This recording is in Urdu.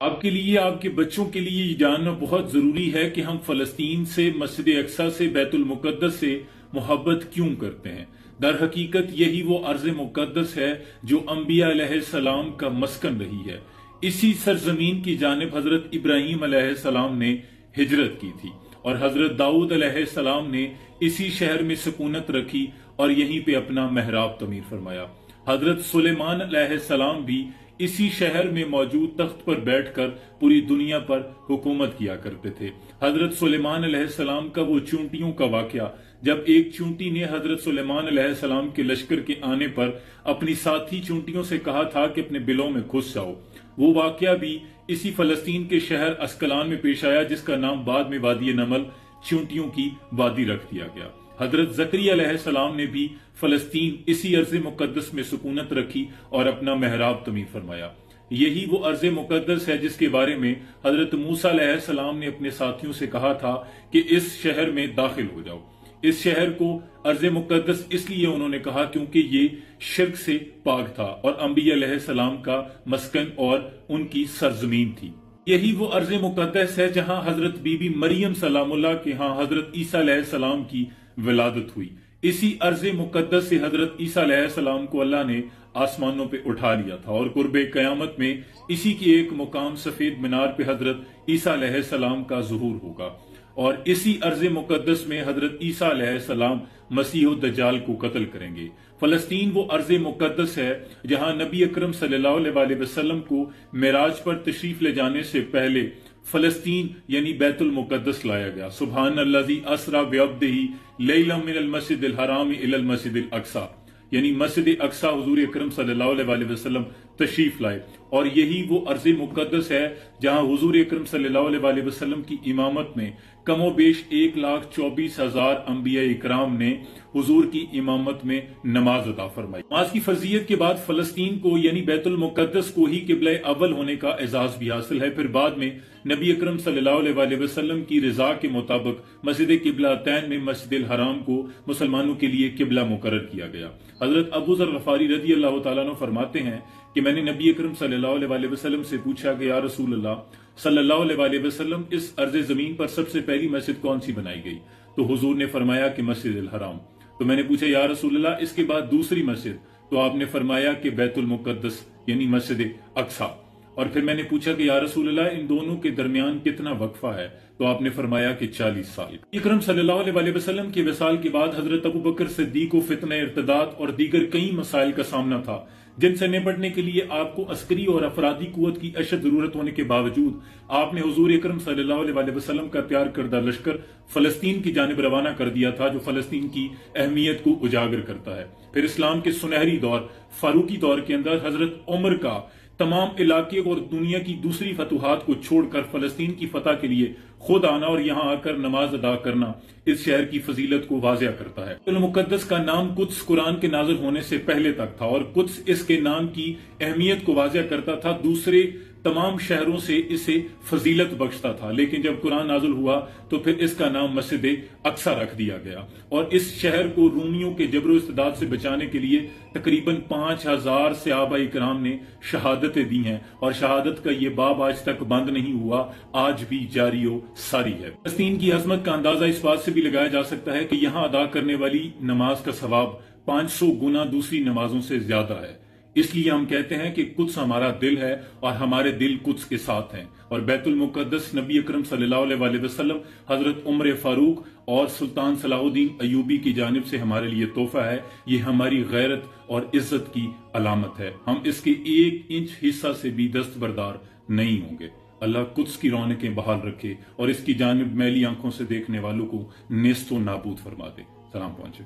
آپ کے لیے، آپ کے بچوں کے لیے یہ جاننا بہت ضروری ہے کہ ہم فلسطین سے، مسجد اقصی سے، بیت المقدس سے محبت کیوں کرتے ہیں۔ در حقیقت یہی وہ ارض مقدس ہے جو انبیاء علیہ السلام کا مسکن رہی ہے۔ اسی سرزمین کی جانب حضرت ابراہیم علیہ السلام نے ہجرت کی تھی اور حضرت داؤد علیہ السلام نے اسی شہر میں سکونت رکھی اور یہیں پہ اپنا محراب تعمیر فرمایا۔ حضرت سلیمان علیہ السلام بھی اسی شہر میں موجود تخت پر بیٹھ کر پوری دنیا پر حکومت کیا کرتے تھے۔ حضرت سلیمان علیہ السلام کا وہ چونٹیوں کا واقعہ، جب ایک چونٹی نے حضرت سلیمان علیہ السلام کے لشکر کے آنے پر اپنی ساتھی چونٹیوں سے کہا تھا کہ اپنے بلوں میں گھس جاؤ، وہ واقعہ بھی اسی فلسطین کے شہر اسکلان میں پیش آیا، جس کا نام بعد میں وادی نمل، چونٹیوں کی وادی رکھ دیا گیا۔ حضرت زکریا علیہ السلام نے بھی فلسطین اسی ارض مقدس میں سکونت رکھی اور اپنا محراب تعمیر فرمایا۔ یہی وہ ارض مقدس ہے جس کے بارے میں حضرت موسیٰ علیہ السلام نے اپنے ساتھیوں سے کہا تھا کہ اس شہر میں داخل ہو جاؤ۔ اس شہر کو ارض مقدس اس لیے انہوں نے کہا کیونکہ یہ شرک سے پاک تھا اور انبیاء علیہ السلام کا مسکن اور ان کی سرزمین تھی۔ یہی وہ ارض مقدس ہے جہاں حضرت بی بی مریم سلام اللہ کے ہاں حضرت عیسیٰ علیہ السلام کی ولادت ہوئی۔ اسی ارض مقدس سے حضرت عیسیٰ علیہ السلام کو اللہ نے آسمانوں پہ اٹھا لیا تھا اور قرب قیامت میں اسی کی ایک مقام سفید مینار پہ حضرت عیسیٰ علیہ السلام کا ظہور ہوگا، اور اسی ارض مقدس میں حضرت عیسیٰ علیہ السلام مسیح الدجال کو قتل کریں گے۔ فلسطین وہ ارض مقدس ہے جہاں نبی اکرم صلی اللہ علیہ وسلم کو معراج پر تشریف لے جانے سے پہلے فلسطین یعنی بیت المقدس لایا گیا۔ سبحان الذی اسری بعبدہ لیلا من المسجد الحرام الی المسجد الاقصی، یعنی مسجد اقصی حضور اکرم صلی اللہ علیہ وسلم تشریف لائے، اور یہی وہ ارض مقدس ہے جہاں حضور اکرم صلی اللہ علیہ وسلم کی امامت میں کم و بیش 1,24,000 انبیاء اکرام نے حضور کی امامت میں نماز ادا فرمائی۔ نماز کی فرضیت کے بعد فلسطین کو یعنی بیت المقدس کو ہی قبلہ اول ہونے کا اعزاز بھی حاصل ہے۔ پھر بعد میں نبی اکرم صلی اللہ علیہ وسلم کی رضا کے مطابق مسجد قبلتین میں مسجد الحرام کو مسلمانوں کے لیے قبلہ مقرر کیا گیا۔ حضرت ابو ذر غفاری رضی اللہ تعالیٰ عنہ فرماتے ہیں کہ میں نے نبی اکرم صلی اللہ علیہ وسلم سے پوچھا کہ یا رسول اللہ صلی اللہ علیہ وسلم، اس ارض زمین پر سب سے پہلی مسجد کون سی بنائی گئی؟ تو حضور نے فرمایا کہ مسجد الحرام۔ تو میں نے پوچھا یا رسول اللہ اس کے بعد دوسری مسجد؟ تو آپ نے فرمایا کہ بیت المقدس یعنی مسجد اقصی۔ اور پھر میں نے پوچھا کہ یا رسول اللہ ان دونوں کے درمیان کتنا وقفہ ہے؟ تو آپ نے فرمایا کہ 40 سال۔ اکرم صلی اللہ علیہ وسلم کے وصال کے بعد حضرت ابو بکر صدیق کو فتنہ ارتداد اور دیگر کئی مسائل کا سامنا تھا، جن سے نپٹنے کے لیے آپ کو عسکری اور افرادی قوت کی اشد ضرورت ہونے کے باوجود آپ نے حضور اکرم صلی اللہ علیہ وسلم کا تیار کردہ لشکر فلسطین کی جانب روانہ کر دیا تھا، جو فلسطین کی اہمیت کو اجاگر کرتا ہے۔ پھر اسلام کے سنہری دور فاروقی دور کے اندر حضرت عمر کا تمام علاقے اور دنیا کی دوسری فتوحات کو چھوڑ کر فلسطین کی فتح کے لیے خود آنا اور یہاں آ کر نماز ادا کرنا اس شہر کی فضیلت کو واضح کرتا ہے۔ المقدس کا نام قدس قرآن کے نازل ہونے سے پہلے تک تھا، اور قدس اس کے نام کی اہمیت کو واضح کرتا تھا، دوسرے تمام شہروں سے اسے فضیلت بخشتا تھا، لیکن جب قرآن نازل ہوا تو پھر اس کا نام مسجد اقصی رکھ دیا گیا، اور اس شہر کو رومیوں کے جبر و استبداد سے بچانے کے لیے تقریباً 5,000 صحابہ اکرام نے شہادتیں دی ہیں، اور شہادت کا یہ باب آج تک بند نہیں ہوا، آج بھی جاری و ساری ہے۔ فلسطین کی عظمت کا اندازہ اس بات سے بھی لگایا جا سکتا ہے کہ یہاں ادا کرنے والی نماز کا ثواب 500 گنا دوسری نمازوں سے زیادہ ہے۔ اس لیے ہم کہتے ہیں کہ قدس ہمارا دل ہے اور ہمارے دل قدس کے ساتھ ہیں، اور بیت المقدس نبی اکرم صلی اللہ علیہ وسلم، حضرت عمر فاروق اور سلطان صلاح الدین ایوبی کی جانب سے ہمارے لیے تحفہ ہے۔ یہ ہماری غیرت اور عزت کی علامت ہے، ہم اس کے 1 انچ حصہ سے بھی دستبردار نہیں ہوں گے۔ اللہ قدس کی رونقیں بحال رکھے اور اس کی جانب میلی آنکھوں سے دیکھنے والوں کو نیست و نابود فرما دے۔ سلام پہنچے۔